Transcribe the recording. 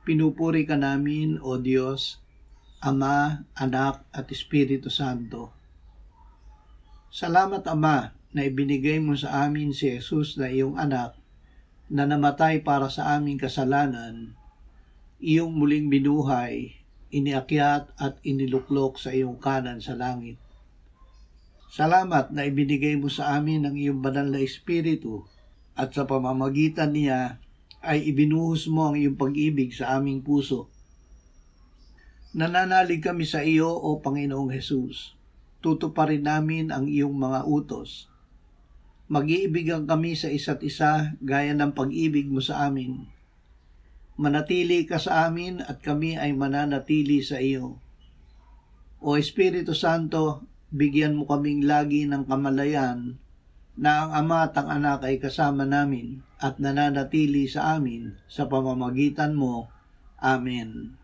Pinupuri ka namin, O Diyos, Ama, Anak, at Espiritu Santo. Salamat, Ama, na ibinigay mo sa amin si Jesus na iyong anak, na namatay para sa aming kasalanan, iyong muling binuhay, iniakyat at iniluklok sa iyong kanan sa langit. Salamat na ibinigay mo sa amin ang iyong banal na Espiritu, at sa pamamagitan niya ay ibinuhos mo ang iyong pag-ibig sa aming puso. Nananalig kami sa iyo, O Panginoong Hesus. Tutuparin namin ang iyong mga utos. Mag-iibigan kami sa isa't isa gaya ng pag-ibig mo sa amin. Manatili ka sa amin at kami ay mananatili sa iyo. O Espiritu Santo, bigyan mo kaming lagi ng kamalayan na ang Ama at ang Anak ay kasama namin at nananatili sa amin sa pamamagitan mo. Amen.